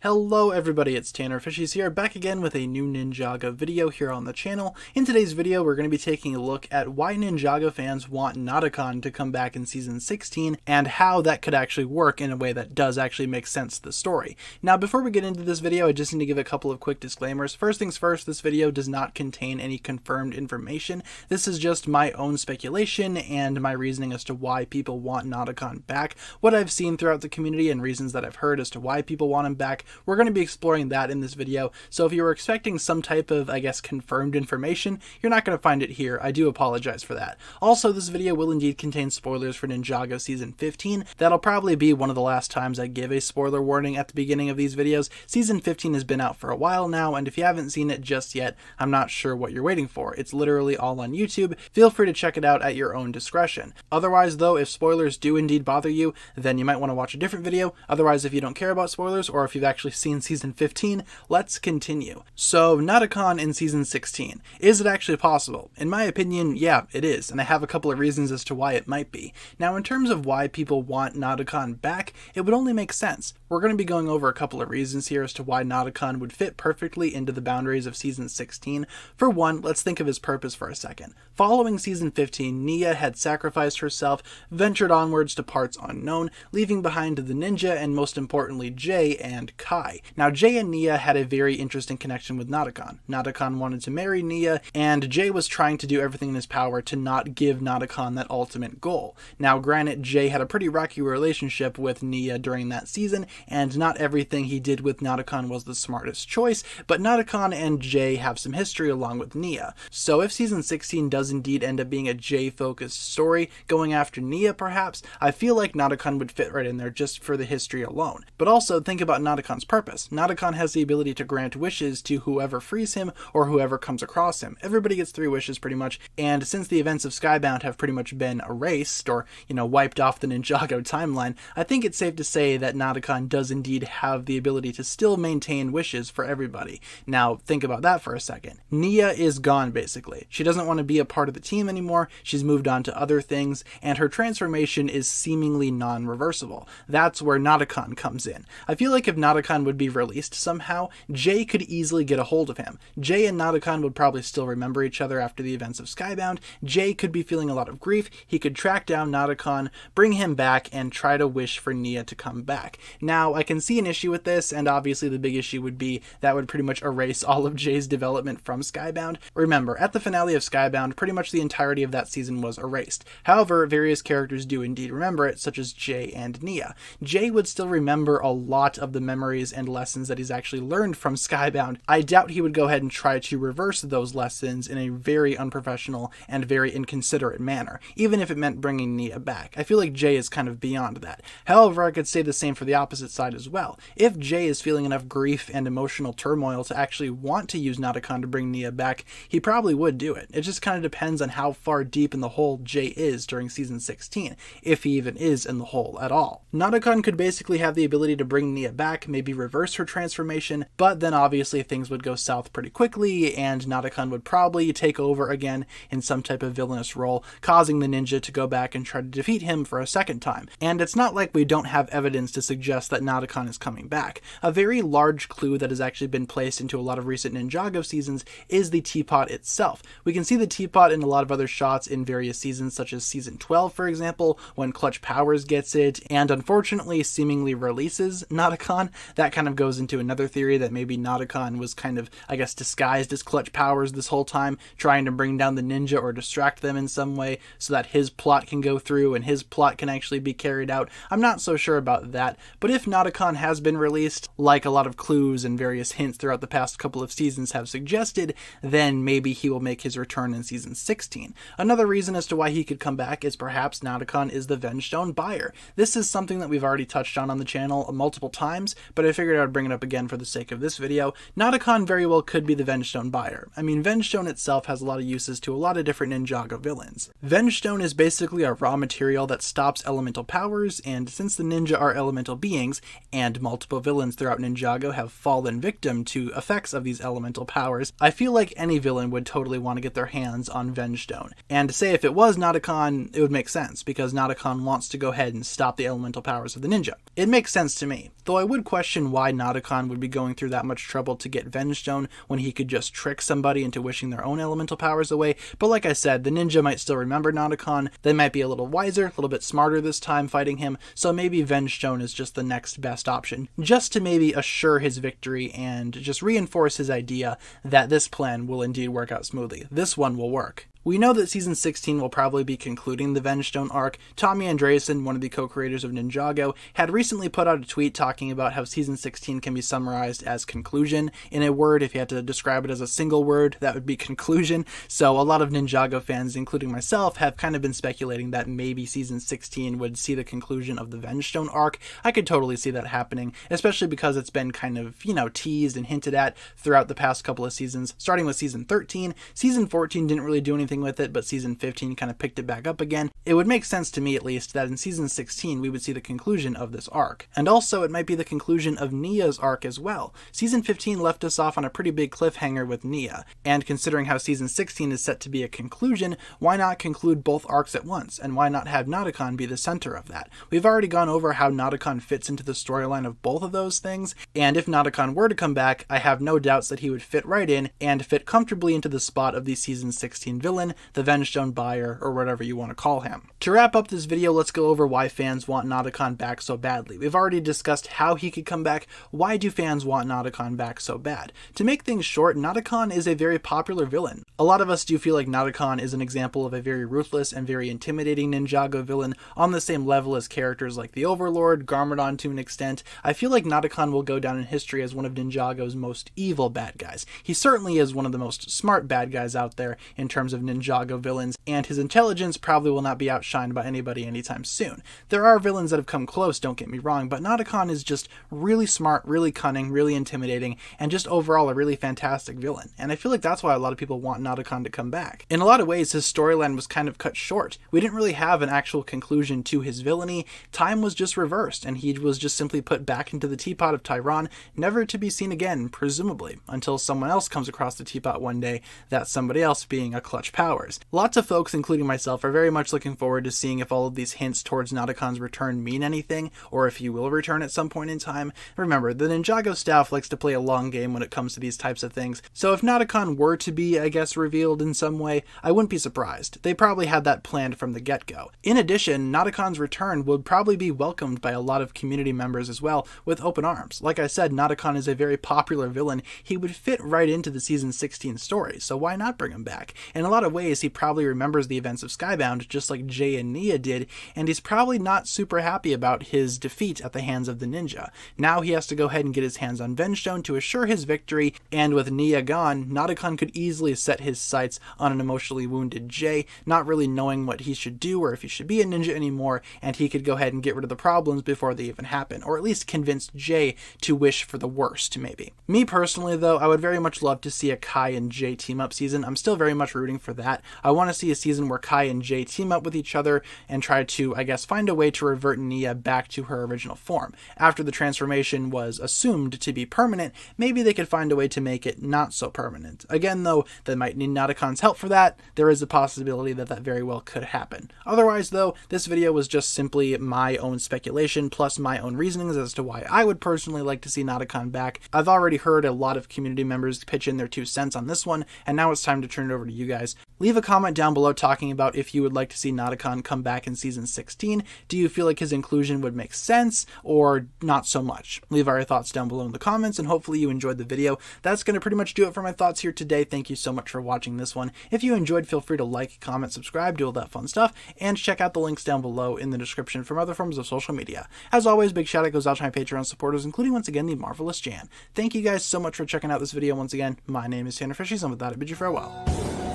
Hello everybody, it's TannerFishies here, back again with a new Ninjago video here on the channel. In today's video, we're going to be taking a look at why Ninjago fans want Nadakhan to come back in Season 16, and how that could actually work in a way that does actually make sense to the story. Now, before we get into this video, I just need to give a couple of quick disclaimers. First things first, this video does not contain any confirmed information. This is just my own speculation and my reasoning as to why people want Nadakhan back, what I've seen throughout the community and reasons that I've heard as to why people want him back. We're going to be exploring that in this video, so if you were expecting some type of, confirmed information, you're not going to find it here. I do apologize for that. Also, this video will indeed contain spoilers for Ninjago Season 15. That'll probably be one of the last times I give a spoiler warning at the beginning of these videos. Season 15 has been out for a while now, and if you haven't seen it just yet, I'm not sure what you're waiting for. It's literally all on YouTube. Feel free to check it out at your own discretion. Otherwise, though, if spoilers do indeed bother you, then you might want to watch a different video. Otherwise, if you don't care about spoilers, or if you've actually seen Season 15, let's continue. So, Nadakhan in Season 16. Is it actually possible? In my opinion, yeah, it is, and I have a couple of reasons as to why it might be. Now, in terms of why people want Nadakhan back, it would only make sense. We're going to be going over a couple of reasons here as to why Nadakhan would fit perfectly into the boundaries of Season 16. For one, let's think of his purpose for a second. Following Season 15, Nia had sacrificed herself, ventured onwards to parts unknown, leaving behind the ninja and most importantly Jay and Kai. Now, Jay and Nia had a very interesting connection with Nadakhan. Nadakhan wanted to marry Nia, and Jay was trying to do everything in his power to not give Nadakhan that ultimate goal. Now, granted, Jay had a pretty rocky relationship with Nia during that season, and not everything he did with Nadakhan was the smartest choice, but Nadakhan and Jay have some history along with Nia. So if Season 16 does indeed end up being a Jay-focused story, going after Nia perhaps, I feel like Nadakhan would fit right in there just for the history alone. But also, think about Nadakhan's purpose. Nadakhan has the ability to grant wishes to whoever frees him or whoever comes across him. Everybody gets 3 wishes pretty much, and since the events of Skybound have pretty much been erased or, wiped off the Ninjago timeline, I think it's safe to say that Nadakhan does indeed have the ability to still maintain wishes for everybody. Now, think about that for a second. Nia is gone, basically. She doesn't want to be a part of the team anymore, she's moved on to other things, and her transformation is seemingly non-reversible. That's where Nadakhan comes in. I feel like if Nadakhan would be released somehow, Jay could easily get a hold of him. Jay and Nadakhan would probably still remember each other after the events of Skybound. Jay could be feeling a lot of grief. He could track down Nadakhan, bring him back, and try to wish for Nia to come back. Now, I can see an issue with this, and obviously the big issue would be that would pretty much erase all of Jay's development from Skybound. Remember, at the finale of Skybound, pretty much the entirety of that season was erased. However, various characters do indeed remember it, such as Jay and Nia. Jay would still remember a lot of the memories and lessons that he's actually learned from Skybound. I doubt he would go ahead and try to reverse those lessons in a very unprofessional and very inconsiderate manner, even if it meant bringing Nia back. I feel like Jay is kind of beyond that. However, I could say the same for the opposite side as well. If Jay is feeling enough grief and emotional turmoil to actually want to use Nadakhan to bring Nia back, he probably would do it. It just kind of depends on how far deep in the hole Jay is during Season 16, if he even is in the hole at all. Nadakhan could basically have the ability to bring Nia back, maybe reverse her transformation, but then obviously things would go south pretty quickly, and Nadakhan would probably take over again in some type of villainous role, causing the ninja to go back and try to defeat him for a second time. And it's not like we don't have evidence to suggest that Nadakhan is coming back. A very large clue that has actually been placed into a lot of recent Ninjago seasons is the teapot itself. We can see the teapot in a lot of other shots in various seasons, such as Season 12, for example, when Clutch Powers gets it, and unfortunately seemingly releases Nadakhan. That kind of goes into another theory that maybe Nadakhan was kind of, disguised as Clutch Powers this whole time, trying to bring down the ninja or distract them in some way so that his plot can go through and his plot can actually be carried out. I'm not so sure about that, but if Nadakhan has been released, like a lot of clues and various hints throughout the past couple of seasons have suggested, then maybe he will make his return in Season 16. Another reason as to why he could come back is perhaps Nadakhan is the Vengestone buyer. This is something that we've already touched on the channel multiple times, but I figured I would bring it up again for the sake of this video. Nadakhan very well could be the Vengestone buyer. I mean, Vengestone itself has a lot of uses to a lot of different Ninjago villains. Vengestone is basically a raw material that stops elemental powers, and since the ninja are elemental beings, and multiple villains throughout Ninjago have fallen victim to effects of these elemental powers, I feel like any villain would totally want to get their hands on Vengestone. And to say if it was Nadakhan, it would make sense, because Nadakhan wants to go ahead and stop the elemental powers of the ninja. It makes sense to me, though I would question question why Nadakhan would be going through that much trouble to get Vengestone when he could just trick somebody into wishing their own elemental powers away, but like I said, the ninja might still remember Nadakhan. They might be a little wiser, a little bit smarter this time fighting him, so maybe Vengestone is just the next best option, just to maybe assure his victory and just reinforce his idea that this plan will indeed work out smoothly. This one will work. We know that Season 16 will probably be concluding the Vengestone arc. Tommy Andreasen, one of the co-creators of Ninjago, had recently put out a tweet talking about how Season 16 can be summarized as conclusion. In a word, if you had to describe it as a single word, that would be conclusion. So a lot of Ninjago fans, including myself, have kind of been speculating that maybe Season 16 would see the conclusion of the Vengestone arc. I could totally see that happening, especially because it's been kind of, teased and hinted at throughout the past couple of seasons, starting with Season 13. Season 14 didn't really do anything with it, but Season 15 kind of picked it back up again. It would make sense to me, at least, that in Season 16 we would see the conclusion of this arc. And also, it might be the conclusion of Nia's arc as well. Season 15 left us off on a pretty big cliffhanger with Nia, and considering how Season 16 is set to be a conclusion, why not conclude both arcs at once, and why not have Nadakhan be the center of that? We've already gone over how Nadakhan fits into the storyline of both of those things, and if Nadakhan were to come back, I have no doubts that he would fit right in, and fit comfortably into the spot of the Season 16 villain, the Vengestone buyer, or whatever you want to call him. To wrap up this video, let's go over why fans want Nadakhan back so badly. We've already discussed how he could come back. Why do fans want Nadakhan back so bad? To make things short, Nadakhan is a very popular villain. A lot of us do feel like Nadakhan is an example of a very ruthless and very intimidating Ninjago villain, on the same level as characters like the Overlord, Garmadon to an extent. I feel like Nadakhan will go down in history as one of Ninjago's most evil bad guys. He certainly is one of the most smart bad guys out there in terms of Ninjago villains, and his intelligence probably will not be outshined by anybody anytime soon. There are villains that have come close, don't get me wrong, but Nadakhan is just really smart, really cunning, really intimidating, and just overall a really fantastic villain. And I feel like that's why a lot of people want Nadakhan to come back. In a lot of ways, his storyline was kind of cut short. We didn't really have an actual conclusion to his villainy. Time was just reversed, and he was just simply put back into the teapot of Tyron, never to be seen again, presumably, until someone else comes across the teapot one day, that somebody else being a Clutch Powers. Lots of folks, including myself, are very much looking forward to seeing if all of these hints towards Nadakhan's return mean anything, or if he will return at some point in time. Remember, the Ninjago staff likes to play a long game when it comes to these types of things, so if Nadakhan were to be, I guess, revealed in some way, I wouldn't be surprised. They probably had that planned from the get-go. In addition, Nadakhan's return would probably be welcomed by a lot of community members as well, with open arms. Like I said, Nadakhan is a very popular villain. He would fit right into the Season 16 story, so why not bring him back? In a lot of ways, he probably remembers the events of Skybound, just like Jay and Nia did, and he's probably not super happy about his defeat at the hands of the ninja. Now he has to go ahead and get his hands on Vengestone to assure his victory, and with Nia gone, Nadakhan could easily set his sights on an emotionally wounded Jay, not really knowing what he should do or if he should be a ninja anymore, and he could go ahead and get rid of the problems before they even happen, or at least convince Jay to wish for the worst, maybe. Me personally, though, I would very much love to see a Kai and Jay team-up season. I'm still very much rooting for that. I want to see a season where Kai and Jay team up with each other and try to, I guess, find a way to revert Nia back to her original form. After the transformation was assumed to be permanent, maybe they could find a way to make it not so permanent. Again, though, they might need Nadakhan's help for that. There is a possibility that that very well could happen. Otherwise, though, this video was just simply my own speculation plus my own reasonings as to why I would personally like to see Nadakhan back. I've already heard a lot of community members pitch in their 2 cents on this one, and now it's time to turn it over to you guys. Leave a comment down below talking about if you would like to see Nadakhan come back in Season 16. Do you feel like his inclusion would make sense, or not so much? Leave all your thoughts down below in the comments, and hopefully you enjoyed the video. That's going to pretty much do it for my thoughts here today. Thank you so much for watching this one. If you enjoyed, feel free to like, comment, subscribe, do all that fun stuff, and check out the links down below in the description from other forms of social media. As always, big shout out goes out to my Patreon supporters, including once again the Marvelous Jan. Thank you guys so much for checking out this video once again. My name is TannerFishies, and with that I bid you farewell.